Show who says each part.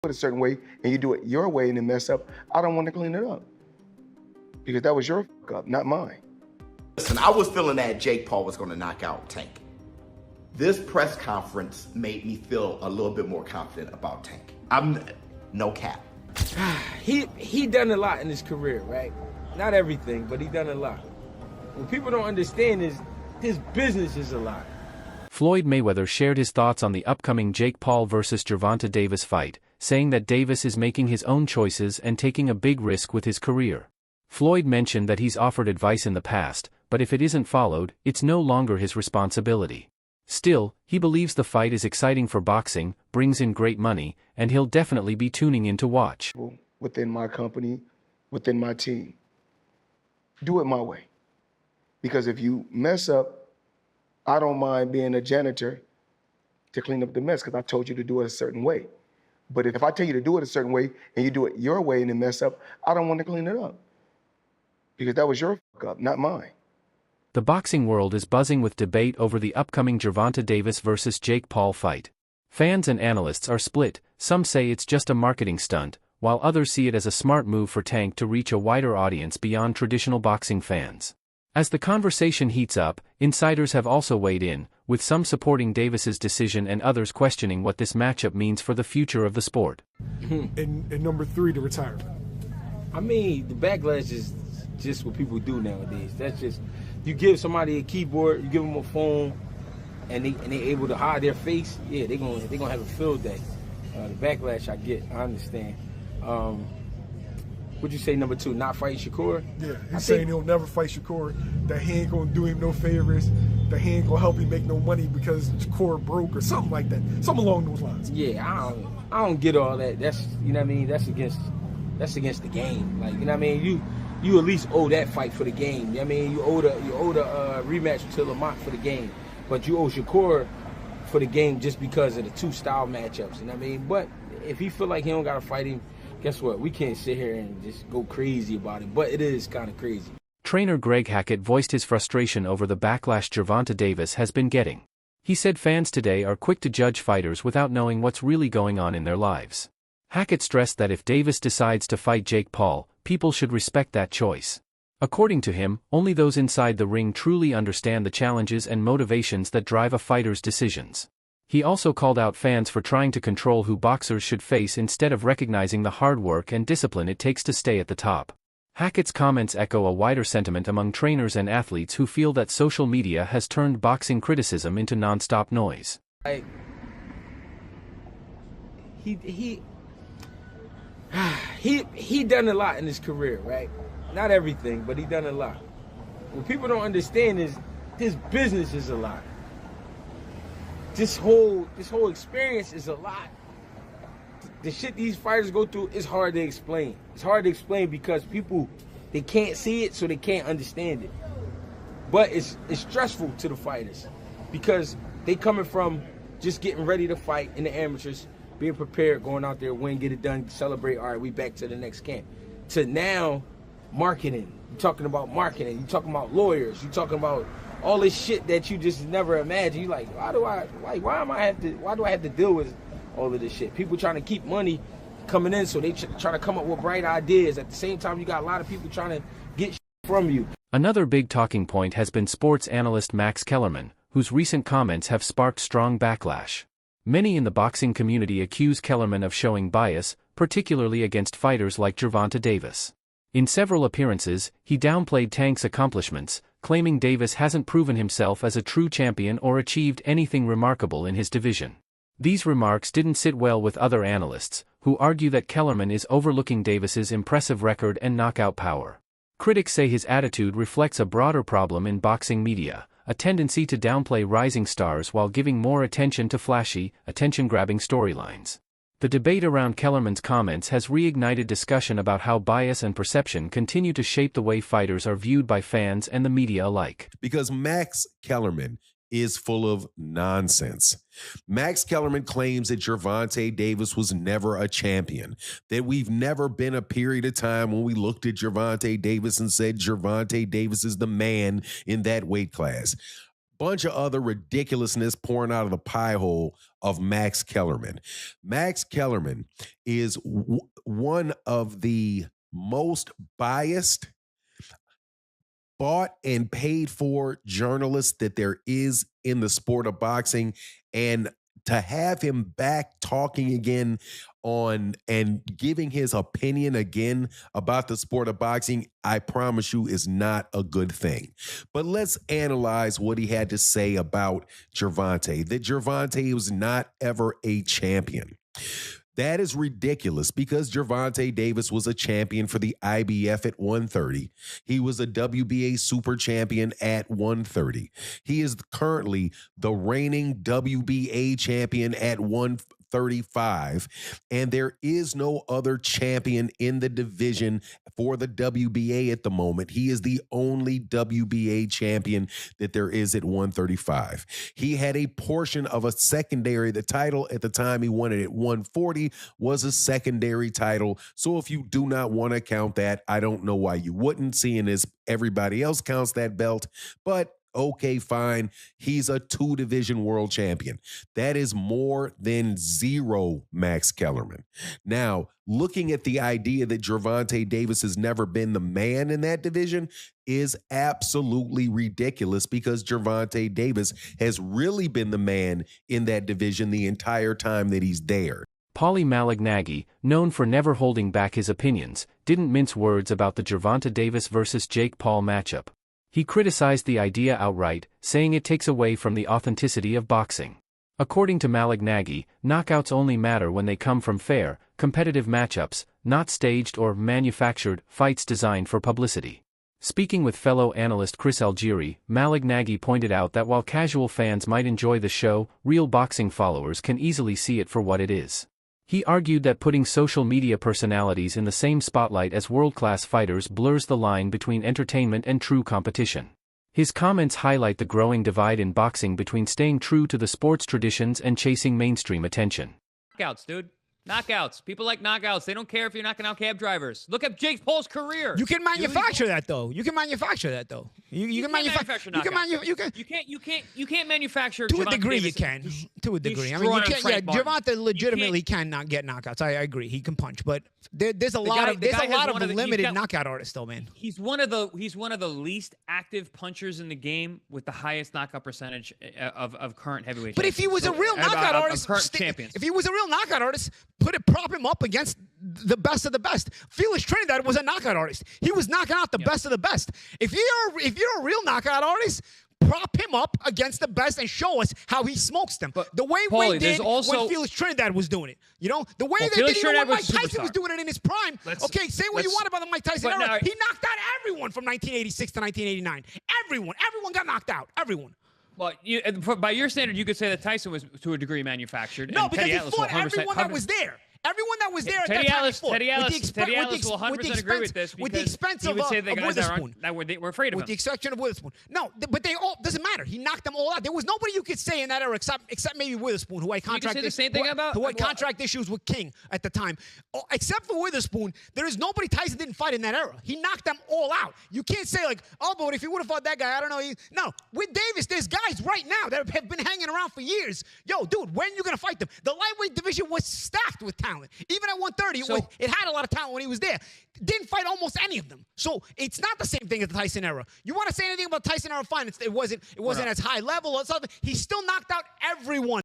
Speaker 1: it a certain way and you do it your way and then mess up, I don't want to clean it up because that was your fuck up, not mine.
Speaker 2: Listen, I was feeling that Jake Paul was going to knock out Tank. This press conference made me feel a little bit more confident about Tank. I'm no cap.
Speaker 3: He done a lot in his career, right? Not everything, but he done a lot. What people don't understand is his business is a lot.
Speaker 4: Floyd Mayweather shared his thoughts on the upcoming Jake Paul vs. Gervonta Davis fight, saying that Davis is making his own choices and taking a big risk with his career. Floyd mentioned that he's offered advice in the past, but if it isn't followed, it's no longer his responsibility. Still, he believes the fight is exciting for boxing, brings in great money, and he'll definitely be tuning in to watch.
Speaker 1: Within my company, within my team, do it my way. Because if you mess up, I don't mind being a janitor to clean up the mess because I told you to do it a certain way. But if I tell you to do it a certain way and you do it your way and then mess up, I don't want to clean it up because that was your fuck up, not mine.
Speaker 4: The boxing world is buzzing with debate over the upcoming Gervonta Davis vs. Jake Paul fight. Fans and analysts are split. Some say it's just a marketing stunt, while others see it as a smart move for Tank to reach a wider audience beyond traditional boxing fans. As the conversation heats up, insiders have also weighed in, with some supporting Davis's decision and others questioning what this matchup means for the future of the sport.
Speaker 5: And number 3, the retirement.
Speaker 3: I mean, the backlash is just what people do nowadays. That's just, you give somebody a keyboard, you give them a phone, and they able to hide their face. Yeah, they gonna have a field day. The backlash I get, I understand. Would you say number 2, not fight Shakur?
Speaker 5: Yeah, he's saying he'll never fight Shakur, that he ain't gonna do him no favors, that he ain't gonna help him make no money because Shakur broke or something like that. Something along those lines.
Speaker 3: Yeah, I don't get all that. That's, you know what I mean, that's against the game. Like, you know what I mean? You at least owe that fight for the game. You know what I mean? You owe the rematch to Lamont for the game. But you owe Shakur for the game just because of the 2 style matchups. You know what I mean? But if he feel like he don't gotta fight him, guess what? We can't sit here and just go crazy about it, but it is kind of crazy.
Speaker 4: Trainer Greg Hackett voiced his frustration over the backlash Gervonta Davis has been getting. He said fans today are quick to judge fighters without knowing what's really going on in their lives. Hackett stressed that if Davis decides to fight Jake Paul, people should respect that choice. According to him, only those inside the ring truly understand the challenges and motivations that drive a fighter's decisions. He also called out fans for trying to control who boxers should face instead of recognizing the hard work and discipline it takes to stay at the top. Hackett's comments echo a wider sentiment among trainers and athletes who feel that social media has turned boxing criticism into non-stop noise.
Speaker 3: Like, he done a lot in his career, right? Not everything, but he done a lot. What people don't understand is his business is a lot. This whole experience is a lot. The shit these fighters go through is hard to explain. It's hard to explain because people, they can't see it, so they can't understand it. But it's stressful to the fighters because they coming from just getting ready to fight in the amateurs, being prepared, going out there, win, get it done, celebrate, all right, we back to the next camp. To now, marketing. You're talking about marketing. You're talking about lawyers. You're talking about all this shit that you just never imagined. You're like, why do I have to deal with all of this shit? People trying to keep money coming in, so they trying to come up with bright ideas. At the same time, you got a lot of people trying to get shit from you.
Speaker 4: Another big talking point has been sports analyst Max Kellerman, whose recent comments have sparked strong backlash. Many in the boxing community accuse Kellerman of showing bias, particularly against fighters like Gervonta Davis. In several appearances, he downplayed Tank's accomplishments, claiming Davis hasn't proven himself as a true champion or achieved anything remarkable in his division. These remarks didn't sit well with other analysts, who argue that Kellerman is overlooking Davis's impressive record and knockout power. Critics say his attitude reflects a broader problem in boxing media, a tendency to downplay rising stars while giving more attention to flashy, attention-grabbing storylines. The debate around Kellerman's comments has reignited discussion about how bias and perception continue to shape the way fighters are viewed by fans and the media alike.
Speaker 6: Because Max Kellerman is full of nonsense. Max Kellerman claims that Gervonta Davis was never a champion, that we've never been a period of time when we looked at Gervonta Davis and said Gervonta Davis is the man in that weight class. bunch of other ridiculousness pouring out of the pie hole of Max Kellerman. Max Kellerman is one of the most biased, bought and paid for journalists that there is in the sport of boxing. And to have him back talking again on and giving his opinion again about the sport of boxing, I promise you is not a good thing. But let's analyze what he had to say about Gervonta, that Gervonta was not ever a champion. That is ridiculous because Gervonta Davis was a champion for the IBF at 130. He was a WBA super champion at 130. He is currently the reigning WBA champion at 135, and there is no other champion in the division for the WBA at the moment. He is the only WBA champion that there is at 135. He had a portion of a secondary. The title at the time he won it at 140 was a secondary title. So if you do not want to count that, I don't know why you wouldn't, seeing as everybody else counts that belt. But okay, fine. He's a 2-division world champion. That is more than zero, Max Kellerman. Now, looking at the idea that Gervonta Davis has never been the man in that division is absolutely ridiculous because Gervonta Davis has really been the man in that division the entire time that he's there.
Speaker 4: Paulie Malignaggi, known for never holding back his opinions, didn't mince words about the Gervonta Davis versus Jake Paul matchup. He criticized the idea outright, saying it takes away from the authenticity of boxing. According to Malignaggi, knockouts only matter when they come from fair, competitive matchups, not staged or manufactured fights designed for publicity. Speaking with fellow analyst Chris Algieri, Malignaggi pointed out that while casual fans might enjoy the show, real boxing followers can easily see it for what it is. He argued that putting social media personalities in the same spotlight as world-class fighters blurs the line between entertainment and true competition. His comments highlight the growing divide in boxing between staying true to the sport's traditions and chasing mainstream attention.
Speaker 7: Knockouts, dude. Knockouts. People like knockouts. They don't care if you're knocking out cab drivers. Look at Jake Paul's career.
Speaker 8: You can manufacture that, though. You can manufacture that, though. You can manufacture
Speaker 7: knockouts. You can't manufacture.
Speaker 8: To a
Speaker 7: Gervonta
Speaker 8: degree,
Speaker 7: Davis.
Speaker 8: you can. To a degree. I mean,
Speaker 7: Destroying
Speaker 8: you can't.
Speaker 7: Frank
Speaker 8: Yeah,
Speaker 7: Martin.
Speaker 8: Gervonta legitimately cannot get knockouts. I agree. He can punch, but there's a lot of limited knockout artists, though, man.
Speaker 7: He's one of the least active punchers in the game with the highest knockout percentage of current heavyweight.
Speaker 8: But if he was a real knockout artist, if he was a real knockout artist, prop him up against the best of the best. Felix Trinidad was a knockout artist. He was knocking out the best of the best. If you're a real knockout artist, prop him up against the best and show us how he smokes them. But the way
Speaker 7: Paulie,
Speaker 8: we did when Felix Trinidad was doing it. You know, the way they did it when Mike Tyson was doing it in his prime. Say what you want about the Mike Tyson era. He knocked out everyone from 1986 to 1989. Everyone got knocked out. Everyone.
Speaker 7: Well, by your standard, you could say that Tyson was, to a degree, manufactured.
Speaker 8: No, because he fought everyone that was there. Everyone that was there at that time fought.
Speaker 7: Teddy Ellis will 100% agree with this.
Speaker 8: With the expense of
Speaker 7: Witherspoon. They were afraid of him.
Speaker 8: With the exception of Witherspoon. No, but they all, doesn't matter. He knocked them all out. There was nobody you could say in that era except maybe Witherspoon, who I contracted.
Speaker 7: You can say the same thing about?
Speaker 8: Who had contract issues with King at the time. Except for Witherspoon, there is nobody Tyson didn't fight in that era. He knocked them all out. You can't say like, oh, but if he would have fought that guy, I don't know. No, with Davis, there's guys right now that have been hanging around for years. Yo, dude, when you going to fight them? The lightweight division was stacked with talent. Even at 130, it had a lot of talent when he was there. Didn't fight almost any of them. So it's not the same thing as the Tyson era. You want to say anything about Tyson era? Fine. It wasn't as high level or something. He still knocked out everyone.